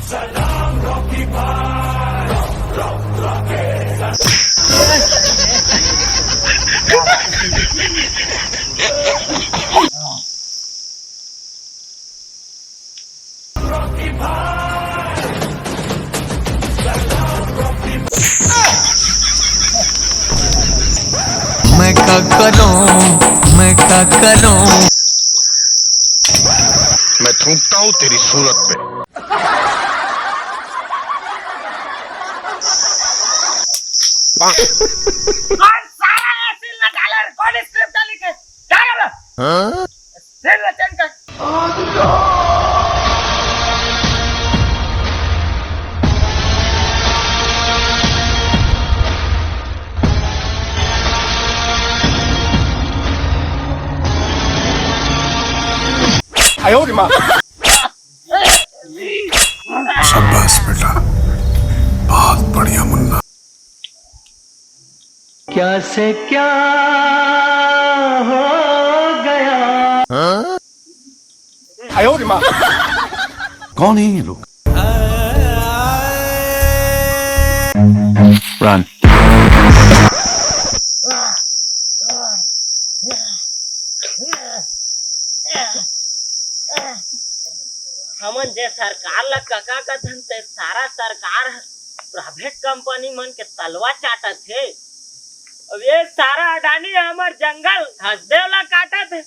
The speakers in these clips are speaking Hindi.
मैं क्या करूं मैं थूकता हूँ तेरी सूरत पे। कौन सारा ऐसी न डाले कौन स्क्रिप्ट डाली के क्या बोला हाँ? सेल रचन का आयो रे माँ। शाबाश बेटा, बहुत बढ़िया मुन्ना। क्या से क्या हो गया हाँ? आयो रे माँ। कौन है ये लोग? रन। हमन जे सरकार ला कका कथन ते सारा सरकार प्राइवेट कंपनी मन के तलवा चाटत है। अब ये सारा अडानी हमर जंगल हसदेव ला काटत है।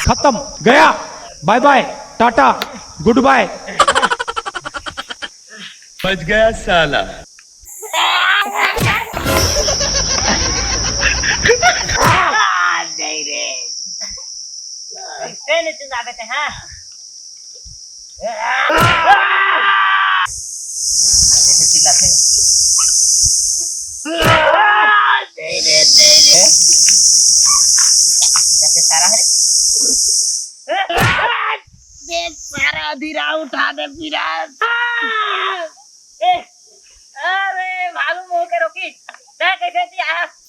खत्म गया, bye bye tata good bye. बच गया साला। नहीं रे नहीं चिंता बेटे हाँ सारा धीरा उठा दे विराट। अरे मालूम हो के रोकी कैसे थी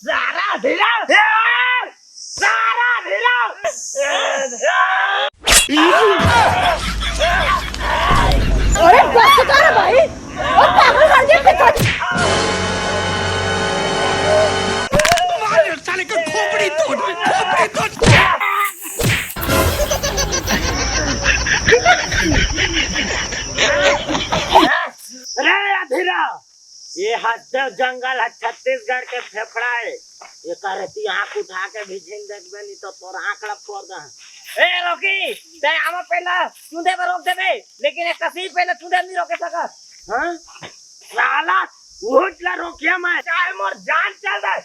सारा धीरा सारा धीरा। अरे बस कर भाई और पागल कर दिया पिता मार साले का खोपड़ी तोड़। अरे अधीरा ये हसदेव जंगल है छत्तीसगढ़ के फेफड़ा है। ये करती आंख उठा के भी झिन देखबे नहीं तो तोर आंख ला फोड़ दे। ए रोकी ते हम पहला चुंदे पर रोक देबे लेकिन एक कसी पहले चुंदे नहीं रोके सकत। हां साला उठ ला रोकिया मैं चाहे मोर जान चल जाए।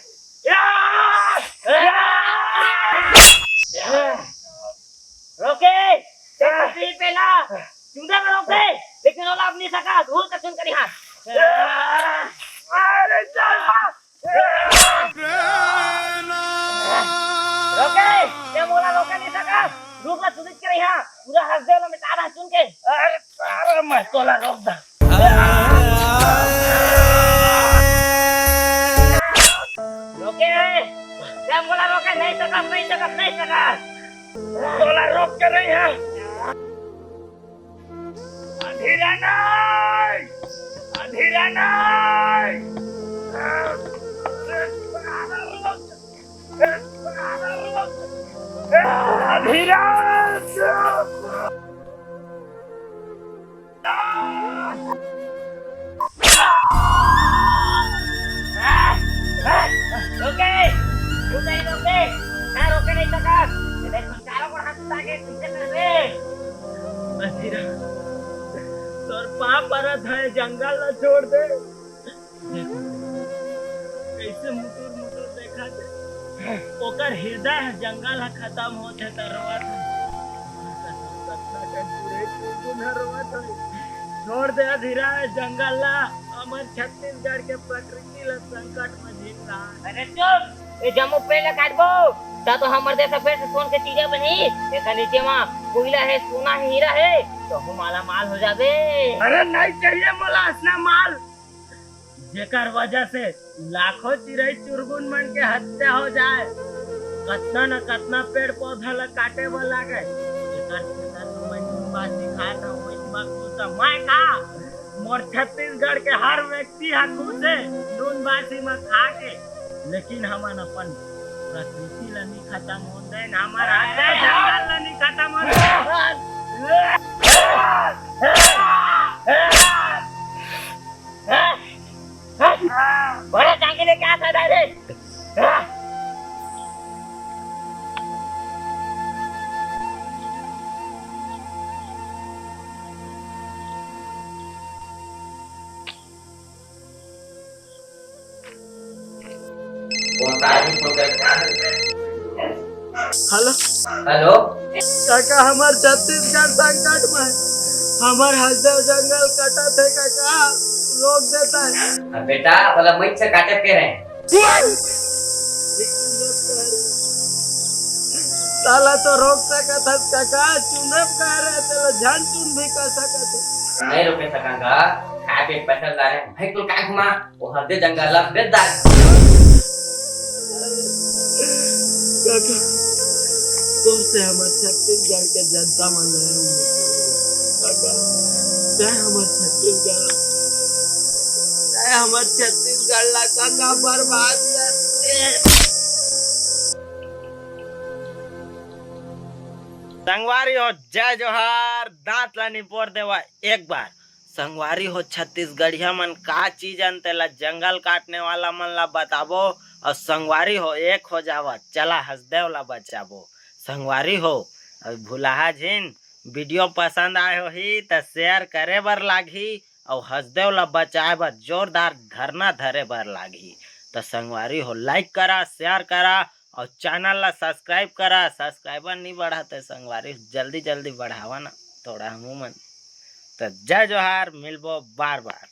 रोके ते कसी पहला चुंदे पर रोक दे लेकिन ओला अपनी सकत भूल के सुन करी हां। अरे चल रोके ये मोला रोके नहीं सका रुक ला सुनित करे हां पूरा हसदेव में तारा सुन के। अरे सारा मैं तोला रोक दा रोके ये मोला रोके नहीं सका तोला रोक के नहीं हां। अधीरा नहीं अधीरा रोके नहीं सका चारों को हाथ उठा के पीछे कर दे। अधीरा तोर पाप परत है जंगल न छोड़ दे कैसे मुटुर देखा दे ओकर हृदय है जंगल है खत्म होते तरवत छोड़ दे धीरा जंगल ला हमर छत्तीसगढ़ के प्रकृति ला संकट में झेल रहा। अरे चुप ये जम्मू पहले काटबो ता तो हमर देश फिर से सोन के चीजें बनी देखा नीचे में कोयला है सोना है हीरा है तो हम माला माल हो जाबे। अरे नहीं चाहिए मोला असना माल जेकर वजह से लाखों चिड़ै चुरगुन मन के हत्या हो जाए। कतना न कतना पेड़ पौधा ला काटे वाला गए मैं का मोर छत्तीसगढ़ के हर व्यक्ति है खुद है नून बासी में खा के, लेकिन हमन अपन प्रकृति ला नहीं खत्म होते, हमारा जंगल ला नहीं खत्म होते। बड़े टांगे ने क्या सदा दे हेलो हेलो काका, हमार छत्तीसगढ़ संकट में हमार हसदेव जंगल कटा थे काका, रोक देता है। बेटा बोला मुझ से काटे के रहे साला तो रोक सकत हस काका, चुने कह रहे थे झन चुन भी कर सकत है। नहीं रोके सकांगा, खा के पैसा ला रहे भाई कुल का घुमा वो हरदे जंगल ला बेदार काका तुमसे हमार छत्तीसगढ़ के जनता मन रहे होंगे काका, चाहे हमार छत्तीसगढ़ ला काका बर्बाद करते। संगवारी हो जय जोहार, दांत ला निपोर देवा एक बार। संगवारी हो छत्तीसगढ़िया मन का चीज अंतेला जंगल काटने वाला मन ला बताबो, और संगवारी हो एक हो जावा चला हसदेव ला बचाबो। संगवारी हो भुलाहा झिन, वीडियो पसंद आए हो ही तो शेयर करे बर लागी, और हसदेव ला बचाए बर जोरदार धरना धरे बर लागी। तो संगवारी हो लाइक करा, शेयर करा और चैनल ला सब्सक्राइब करा। सब्सक्राइबर नहीं बढ़ाते संगवारी, जल्दी जल्दी बढ़ावा ना थोड़ा हमू मन। तो जय जोहार, मिलबो बार बार।